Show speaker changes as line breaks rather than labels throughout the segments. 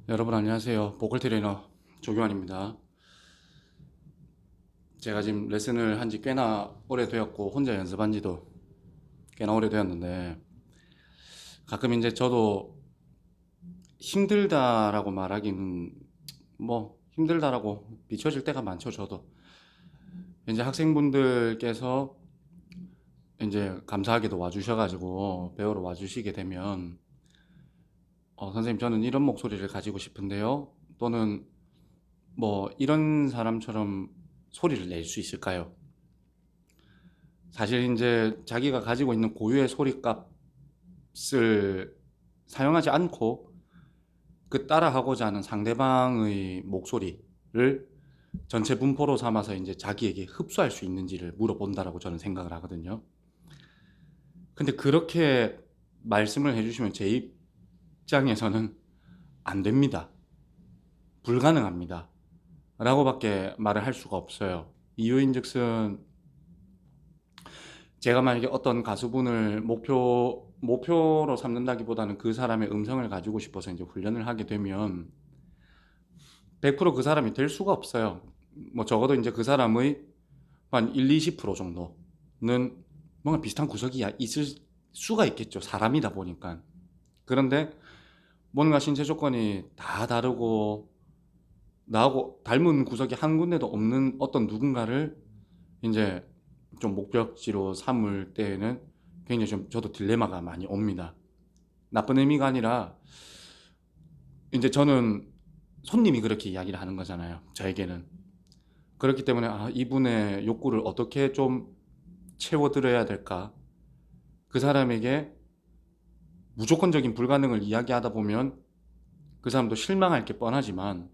여러분 안녕하세요. 보컬 트레이너 조교환입니다. 제가 지금 레슨을 한지 꽤나 오래되었고 혼자 연습한 지도 꽤나 오래되었는데 가끔 이제 저도 힘들다라고 말하기는 뭐 힘들다라고 비춰질 때가 많죠. 저도 이제 학생분들께서 이제 감사하게도 와주셔가지고 배우러 와주시게 되면 선생님 저는 이런 목소리를 가지고 싶은데요. 또는 뭐 이런 사람처럼 소리를 낼 수 있을까요? 사실 이제 자기가 가지고 있는 고유의 소리값을 사용하지 않고 그 따라하고자 하는 상대방의 목소리를 전체 분포로 삼아서 이제 자기에게 흡수할 수 있는지를 물어본다라고 저는 생각을 하거든요. 근데 그렇게 말씀을 해주시면 제 입장에서는 안 됩니다. 불가능합니다. 라고밖에 말을 할 수가 없어요. 이유인즉슨 제가 만약에 어떤 가수분을 목표로 삼는다기보다는 그 사람의 음성을 가지고 싶어서 이제 훈련을 하게 되면 100%그 사람이 될 수가 없어요. 뭐 적어도 이제 그 사람의 한 1, 20% 정도는 뭔가 비슷한 구석이 있을 수가 있겠죠. 사람이다 보니까. 그런데 뭔가 신체 조건이 다 다르고 나하고 닮은 구석이 한 군데도 없는 어떤 누군가를 이제 좀 목적지로 삼을 때에는 굉장히 좀 저도 딜레마가 많이 옵니다. 나쁜 의미가 아니라 이제 저는 손님이 그렇게 이야기를 하는 거잖아요. 저에게는. 그렇기 때문에 이분의 욕구를 어떻게 좀 채워드려야 될까? 그 사람에게 무조건적인 불가능을 이야기하다 보면 그 사람도 실망할 게 뻔하지만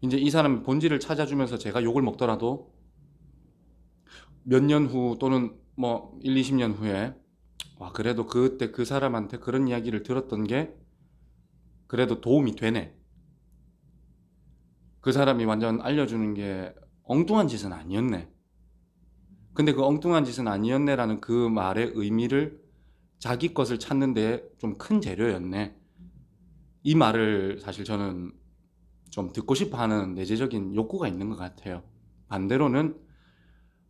이제 이 사람의 본질을 찾아주면서 제가 욕을 먹더라도 몇 년 후 또는 뭐 1, 20년 후에 와 그래도 그때 그 사람한테 그런 이야기를 들었던 게 그래도 도움이 되네. 그 사람이 완전 알려주는 게 엉뚱한 짓은 아니었네. 근데 그 엉뚱한 짓은 아니었네라는 그 말의 의미를 자기 것을 찾는데 좀 큰 재료였네. 이 말을 사실 저는 좀 듣고 싶어 하는 내재적인 욕구가 있는 것 같아요. 반대로는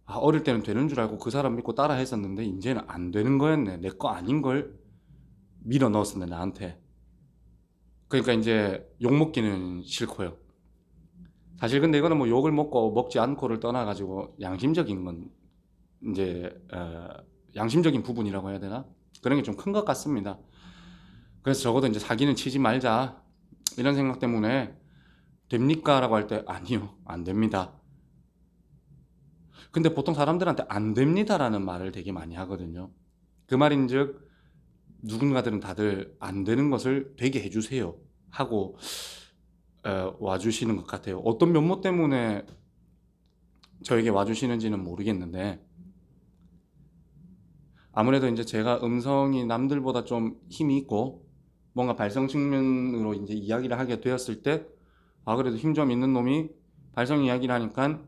어릴 때는 되는 줄 알고 그 사람 믿고 따라 했었는데 이제는 안 되는 거였네. 내 거 아닌 걸 밀어 넣었었네, 나한테. 그러니까 이제 욕 먹기는 싫고요. 사실 근데 이거는 뭐 욕을 먹고 먹지 않고를 떠나가지고 양심적인 건 이제 양심적인 부분이라고 해야 되나? 그런 게 좀 큰 것 같습니다. 그래서 적어도 이제 사기는 치지 말자 이런 생각 때문에 됩니까? 라고 할 때 아니요, 안 됩니다. 근데 보통 사람들한테 안 됩니다라는 말을 되게 많이 하거든요. 그 말인즉 누군가들은 다들 안 되는 것을 되게 해주세요 하고 와주시는 것 같아요. 어떤 면모 때문에 저에게 와주시는지는 모르겠는데 아무래도 이제 제가 음성이 남들보다 좀 힘이 있고 뭔가 발성 측면으로 이제 이야기를 하게 되었을 때 그래도 힘 좀 있는 놈이 발성 이야기를 하니까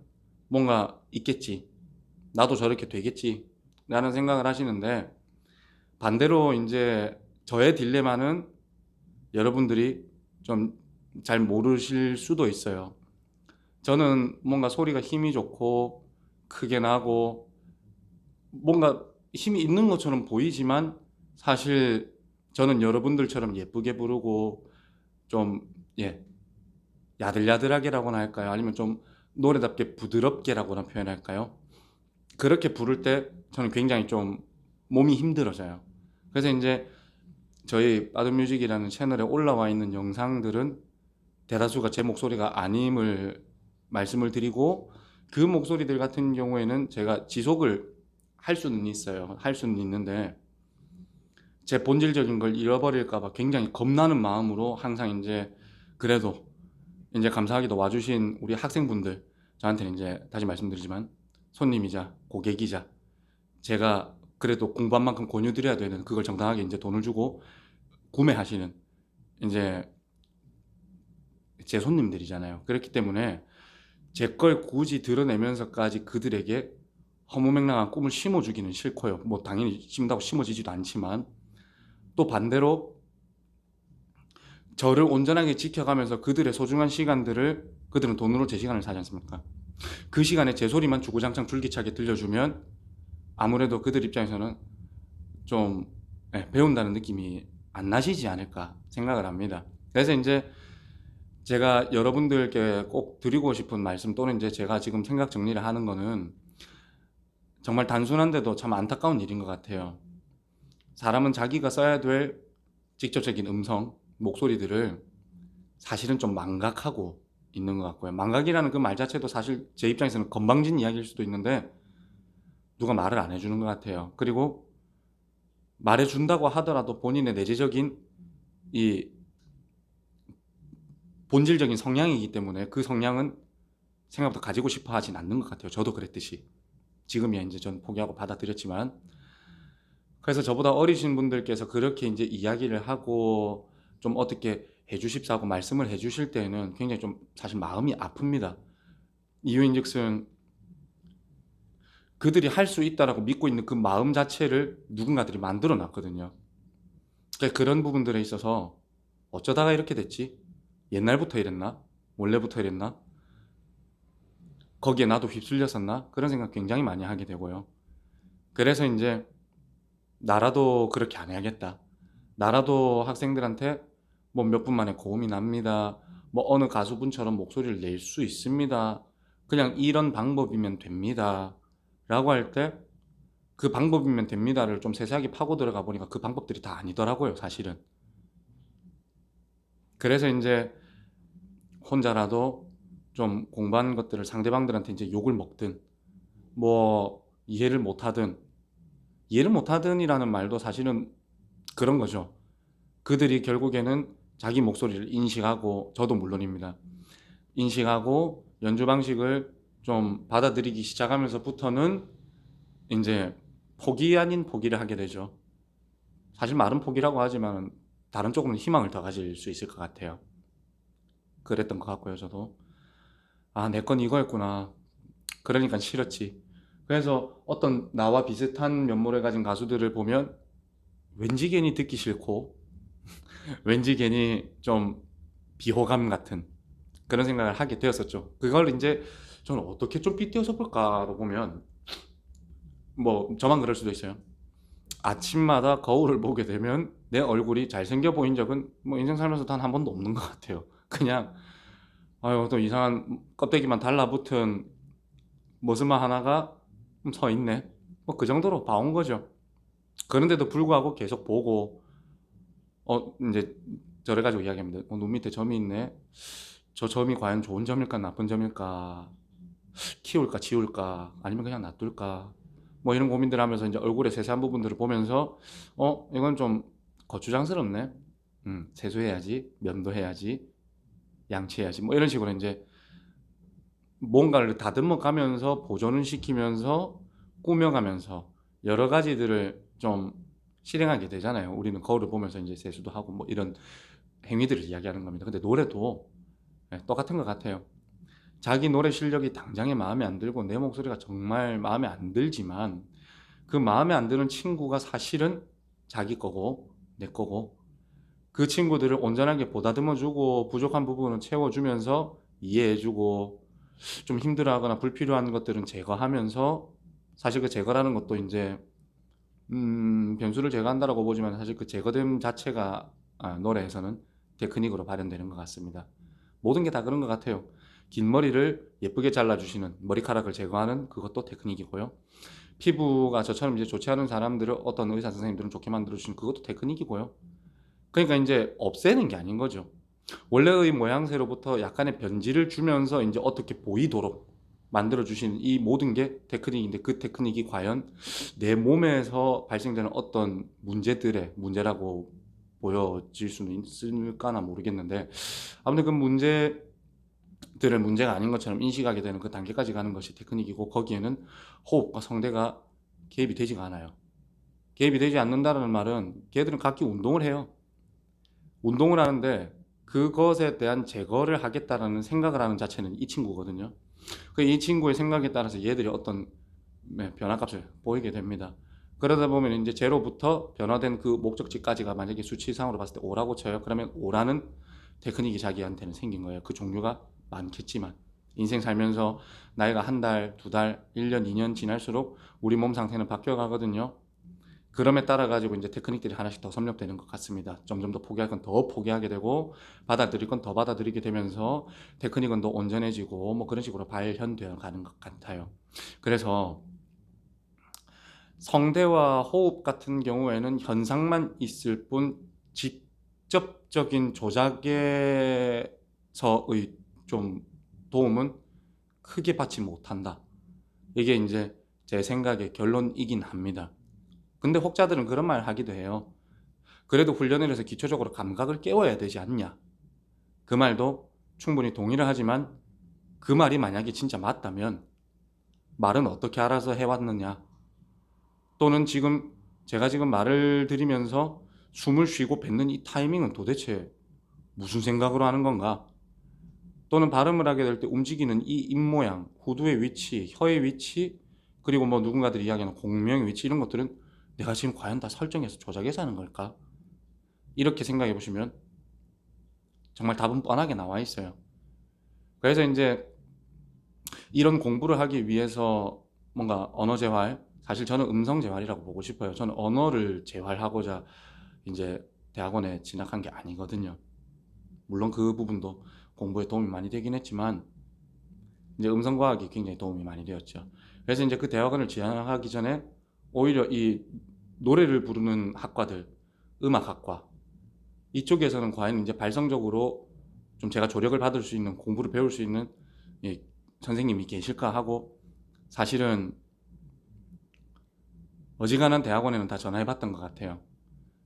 뭔가 있겠지. 나도 저렇게 되겠지. 라는 생각을 하시는데 반대로 이제 저의 딜레마는 여러분들이 좀 잘 모르실 수도 있어요. 저는 뭔가 소리가 힘이 좋고 크게 나고 뭔가 힘이 있는 것처럼 보이지만 사실 저는 여러분들처럼 예쁘게 부르고 좀 예, 야들야들하게라고나 할까요? 아니면 좀 노래답게 부드럽게라고나 표현할까요? 그렇게 부를 때 저는 굉장히 좀 몸이 힘들어져요. 그래서 이제 저희 빠드뮤직이라는 채널에 올라와 있는 영상들은 대다수가 제 목소리가 아님을 말씀을 드리고 그 목소리들 같은 경우에는 제가 지속을 할 수는 있어요. 할 수는 있는데 제 본질적인 걸 잃어버릴까봐 굉장히 겁나는 마음으로 항상 이제 그래도 이제 감사하게도 와주신 우리 학생분들 저한테는 이제 다시 말씀드리지만 손님이자 고객이자 제가 그래도 공부한 만큼 권유드려야 되는 그걸 정당하게 이제 돈을 주고 구매하시는 이제 제 손님들이잖아요. 그렇기 때문에 제 걸 굳이 드러내면서까지 그들에게 허무맹랑한 꿈을 심어주기는 싫고요. 뭐 당연히 심다고 심어지지도 않지만 또 반대로 저를 온전하게 지켜가면서 그들의 소중한 시간들을 그들은 돈으로 제 시간을 사지 않습니까? 그 시간에 제 소리만 주구장창 줄기차게 들려주면 아무래도 그들 입장에서는 좀 배운다는 느낌이 안 나시지 않을까 생각을 합니다. 그래서 이제 제가 여러분들께 꼭 드리고 싶은 말씀 또는 이제 제가 지금 생각 정리를 하는 거는 정말 단순한데도 참 안타까운 일인 것 같아요. 사람은 자기가 써야 될 직접적인 음성, 목소리들을 사실은 좀 망각하고 있는 것 같고요. 망각이라는 그 말 자체도 사실 제 입장에서는 건방진 이야기일 수도 있는데 누가 말을 안 해주는 것 같아요. 그리고 말해준다고 하더라도 본인의 내재적인 이 본질적인 성향이기 때문에 그 성향은 생각보다 가지고 싶어 하진 않는 것 같아요. 저도 그랬듯이. 지금이야 이제 전 포기하고 받아들였지만. 그래서 저보다 어리신 분들께서 그렇게 이제 이야기를 하고 좀 어떻게 해주십사고 말씀을 해주실 때는 굉장히 좀 사실 마음이 아픕니다. 이유인즉슨 그들이 할 수 있다라고 믿고 있는 그 마음 자체를 누군가들이 만들어 놨거든요. 그러니까 그런 부분들에 있어서 어쩌다가 이렇게 됐지? 옛날부터 이랬나? 원래부터 이랬나? 거기에 나도 휩쓸렸었나? 그런 생각 굉장히 많이 하게 되고요. 그래서 이제 나라도 그렇게 안 해야겠다. 나라도 학생들한테 뭐 몇 분 만에 고음이 납니다. 뭐 어느 가수분처럼 목소리를 낼 수 있습니다. 그냥 이런 방법이면 됩니다. 라고 할 때 그 방법이면 됩니다를 좀 세세하게 파고 들어가 보니까 그 방법들이 다 아니더라고요, 사실은. 그래서 이제 혼자라도 좀 공부한 것들을 상대방들한테 이제 욕을 먹든 뭐 이해를 못하든이라는 말도 사실은 그런 거죠. 그들이 결국에는 자기 목소리를 인식하고 저도 물론입니다. 인식하고 연주 방식을 좀 받아들이기 시작하면서부터는 이제 포기 아닌 포기를 하게 되죠. 사실 말은 포기라고 하지만 다른 쪽으로는 희망을 더 가질 수 있을 것 같아요. 그랬던 것 같고요, 저도. 아, 내 건 이거였구나. 그러니까 싫었지. 그래서 어떤 나와 비슷한 면모를 가진 가수들을 보면 왠지 괜히 듣기 싫고 왠지 괜히 좀 비호감 같은 그런 생각을 하게 되었었죠. 그걸 이제 저는 어떻게 좀 빗대어서 볼까로 보면 뭐 저만 그럴 수도 있어요. 아침마다 거울을 보게 되면 내 얼굴이 잘생겨 보인 적은 뭐 인생 살면서 단 한 번도 없는 것 같아요. 그냥 아유 또 이상한 껍데기만 달라붙은 모습만 하나가 서 있네. 뭐 그 정도로 봐온 거죠. 그런데도 불구하고 계속 보고 이제 저래 가지고 이야기합니다. 눈 밑에 점이 있네. 저 점이 과연 좋은 점일까 나쁜 점일까? 키울까 지울까? 아니면 그냥 놔둘까? 뭐 이런 고민들 하면서 이제 얼굴의 세세한 부분들을 보면서 이건 좀 거추장스럽네. 세수해야지, 면도해야지, 양치해야지. 뭐 이런 식으로 이제 뭔가를 다듬어 가면서 보존을 시키면서 꾸며가면서 여러 가지들을 좀 실행하게 되잖아요. 우리는 거울을 보면서 이제 세수도 하고 뭐 이런 행위들을 이야기하는 겁니다. 근데 노래도 똑같은 것 같아요. 자기 노래 실력이 당장에 마음에 안 들고 내 목소리가 정말 마음에 안 들지만 그 마음에 안 드는 친구가 사실은 자기 거고 내 거고 그 친구들을 온전하게 보다듬어주고 부족한 부분을 채워주면서 이해해주고 좀 힘들어하거나 불필요한 것들은 제거하면서 사실 그 제거라는 것도 이제 변수를 제거한다라고 보지만 사실 그 제거됨 자체가 노래에서는 테크닉으로 발현되는 것 같습니다. 모든 게 다 그런 것 같아요. 긴 머리를 예쁘게 잘라주시는 머리카락을 제거하는 그것도 테크닉이고요. 피부가 저처럼 이제 좋지 않은 사람들을 어떤 의사 선생님들은 좋게 만들어주시는 그것도 테크닉이고요. 그러니까 이제 없애는 게 아닌 거죠. 원래의 모양새로부터 약간의 변질을 주면서 이제 어떻게 보이도록 만들어주시는 이 모든 게 테크닉인데 그 테크닉이 과연 내 몸에서 발생되는 어떤 문제라고 보여질 수는 있을까나 모르겠는데 아무튼 그 문제들을 문제가 아닌 것처럼 인식하게 되는 그 단계까지 가는 것이 테크닉이고 거기에는 호흡과 성대가 개입이 되지가 않아요. 개입이 되지 않는다는 말은 걔들은 각기 운동을 해요. 운동을 하는데 그것에 대한 제거를 하겠다라는 생각을 하는 자체는 이 친구거든요. 이 친구의 생각에 따라서 얘들이 어떤 변화값을 보이게 됩니다. 그러다 보면 이제 제로부터 변화된 그 목적지까지가 만약에 수치상으로 봤을 때 5라고 쳐요. 그러면 5라는 테크닉이 자기한테는 생긴 거예요. 그 종류가 많겠지만 인생 살면서 나이가 한 달, 두 달, 1년, 2년 지날수록 우리 몸 상태는 바뀌어 가거든요. 그럼에 따라 가지고 이제 테크닉들이 하나씩 더 섭렵되는 것 같습니다. 점점 더 포기할 건 더 포기하게 되고 받아들일 건 더 받아들이게 되면서 테크닉은 더 온전해지고 뭐 그런 식으로 발현되어 가는 것 같아요. 그래서 성대와 호흡 같은 경우에는 현상만 있을 뿐 직접적인 조작에서의 좀 도움은 크게 받지 못한다. 이게 이제 제 생각의 결론이긴 합니다. 근데 혹자들은 그런 말 하기도 해요. 그래도 훈련을 해서 기초적으로 감각을 깨워야 되지 않냐. 그 말도 충분히 동의를 하지만 그 말이 만약에 진짜 맞다면 말은 어떻게 알아서 해왔느냐. 또는 제가 지금 말을 드리면서 숨을 쉬고 뱉는 이 타이밍은 도대체 무슨 생각으로 하는 건가? 또는 발음을 하게 될 때 움직이는 이 입모양, 후두의 위치, 혀의 위치, 그리고 뭐 누군가들이 이야기하는 공명의 위치 이런 것들은 내가 지금 과연 다 설정해서 조작해서 하는 걸까? 이렇게 생각해 보시면 정말 답은 뻔하게 나와 있어요. 그래서 이제 이런 공부를 하기 위해서 뭔가 언어 재활, 사실 저는 음성 재활이라고 보고 싶어요. 저는 언어를 재활하고자 이제 대학원에 진학한 게 아니거든요. 물론 그 부분도 공부에 도움이 많이 되긴 했지만 이제 음성과학이 굉장히 도움이 많이 되었죠. 그래서 이제 그 대학원을 진학하기 전에 오히려 이 노래를 부르는 학과들, 음악학과 이쪽에서는 과연 이제 발성적으로 좀 제가 조력을 받을 수 있는 공부를 배울 수 있는 이 선생님이 계실까 하고 사실은 어지간한 대학원에는 다 전화해봤던 것 같아요.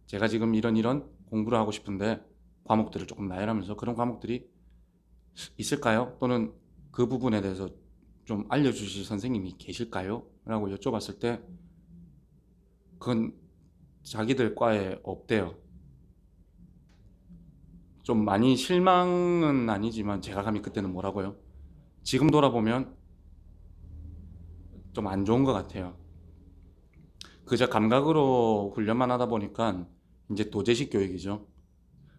제가 지금 이런 공부를 하고 싶은데 과목들을 조금 나열하면서 그런 과목들이 있을까요? 또는 그 부분에 대해서 좀 알려주실 선생님이 계실까요? 라고 여쭤봤을 때 그건 자기들 과에 없대요. 좀 많이 실망은 아니지만 제가 감히 그때는 뭐라고요? 지금 돌아보면 좀 안 좋은 것 같아요. 그저 감각으로 훈련만 하다 보니까 이제 도제식 교육이죠.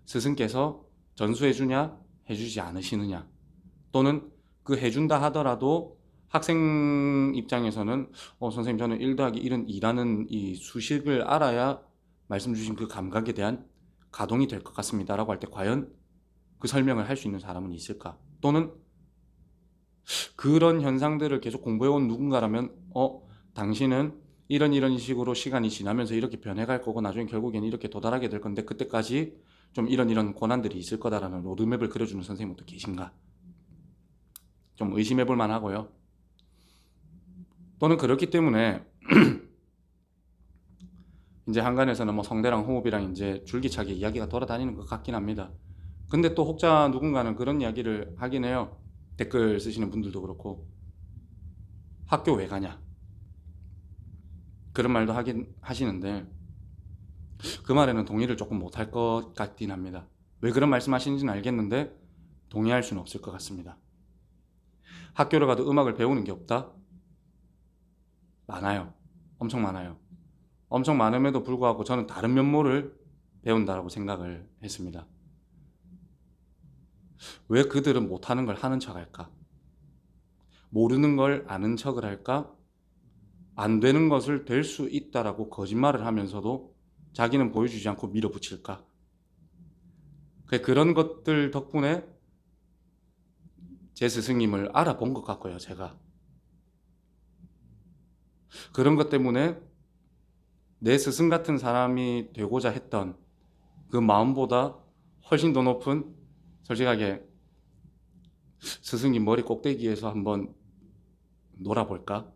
스승께서 전수해주냐, 해주지 않으시느냐. 또는 그 해준다 하더라도 학생 입장에서는 선생님 저는 1 더하기 1은 2라는 이 수식을 알아야 말씀 주신 그 감각에 대한 가동이 될 것 같습니다. 라고 할 때 과연 그 설명을 할 수 있는 사람은 있을까? 또는 그런 현상들을 계속 공부해온 누군가라면 당신은 이런 식으로 시간이 지나면서 이렇게 변해갈 거고 나중에 결국에는 이렇게 도달하게 될 건데 그때까지 좀 이런 고난들이 있을 거다라는 로드맵을 그려주는 선생님은 또 계신가? 좀 의심해 볼 만하고요. 또는 그렇기 때문에 이제 한간에서는 뭐 성대랑 호흡이랑 이제 줄기차게 이야기가 돌아다니는 것 같긴 합니다. 근데 또 혹자 누군가는 그런 이야기를 하긴 해요. 댓글 쓰시는 분들도 그렇고 학교 왜 가냐 그런 말도 하긴 하시는데 그 말에는 동의를 조금 못할 것 같긴 합니다. 왜 그런 말씀하시는지는 알겠는데 동의할 수는 없을 것 같습니다. 학교를 가도 음악을 배우는 게 없다? 많아요. 엄청 많아요. 엄청 많음에도 불구하고 저는 다른 면모를 배운다라고 생각을 했습니다. 왜 그들은 못하는 걸 하는 척 할까? 모르는 걸 아는 척을 할까? 안 되는 것을 될 수 있다라고 거짓말을 하면서도 자기는 보여주지 않고 밀어붙일까? 그런 것들 덕분에 제 스승님을 알아본 것 같고요, 제가. 그런 것 때문에 내 스승 같은 사람이 되고자 했던 그 마음보다 훨씬 더 높은 솔직하게 스승님 머리 꼭대기에서 한번 놀아볼까?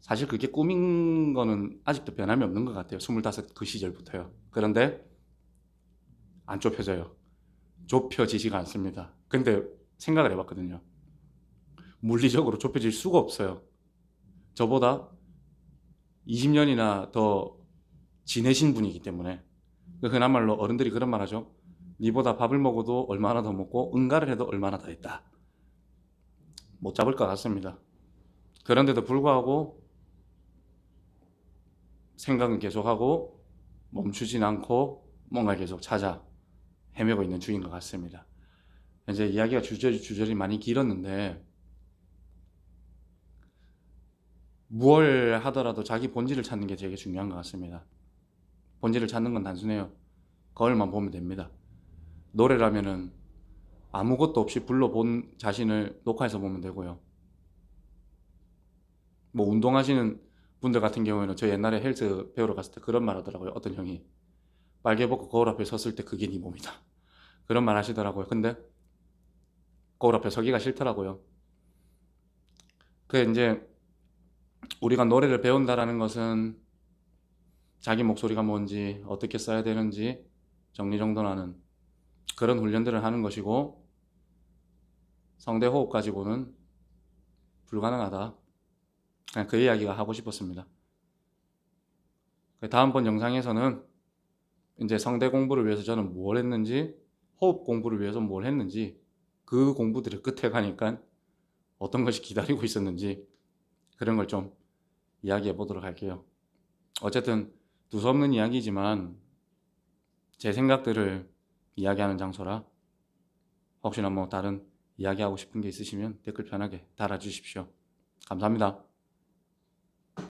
사실 그게 꿈인 거는 아직도 변함이 없는 것 같아요. 25 그 시절부터요. 그런데 안 좁혀져요. 좁혀지지가 않습니다. 근데 생각을 해봤거든요. 물리적으로 좁혀질 수가 없어요. 저보다 20년이나 더 지내신 분이기 때문에 흔한 말로 어른들이 그런 말 하죠. 니보다 밥을 먹어도 얼마나 더 먹고 응가를 해도 얼마나 더 했다. 못 잡을 것 같습니다. 그런데도 불구하고 생각은 계속하고 멈추진 않고 뭔가 계속 찾아 헤매고 있는 중인 것 같습니다. 이제 이야기가 주저리 많이 길었는데, 무얼 하더라도 자기 본질을 찾는 게 되게 중요한 것 같습니다. 본질을 찾는 건 단순해요. 거울만 보면 됩니다. 노래라면은 아무것도 없이 불러본 자신을 녹화해서 보면 되고요. 뭐 운동하시는 분들 같은 경우에는 저 옛날에 헬스 배우러 갔을 때 그런 말 하더라고요. 어떤 형이 빨개 벗고 거울 앞에 섰을 때 그게 네 몸이다. 그런 말 하시더라고요. 근데 거울 앞에 서기가 싫더라고요. 그 이제 우리가 노래를 배운다라는 것은 자기 목소리가 뭔지 어떻게 써야 되는지 정리정돈하는 그런 훈련들을 하는 것이고, 성대 호흡 가지고는 불가능하다. 그냥 그 이야기가 하고 싶었습니다. 다음번 영상에서는 이제 성대 공부를 위해서 저는 뭘 했는지, 호흡 공부를 위해서 뭘 했는지, 그 공부들을 끝에 가니까 어떤 것이 기다리고 있었는지 그런 걸 좀 이야기해 보도록 할게요. 어쨌든 두서없는 이야기지만 제 생각들을 이야기하는 장소라, 혹시나 뭐 다른 이야기하고 싶은 게 있으시면 댓글 편하게 달아주십시오. 감사합니다.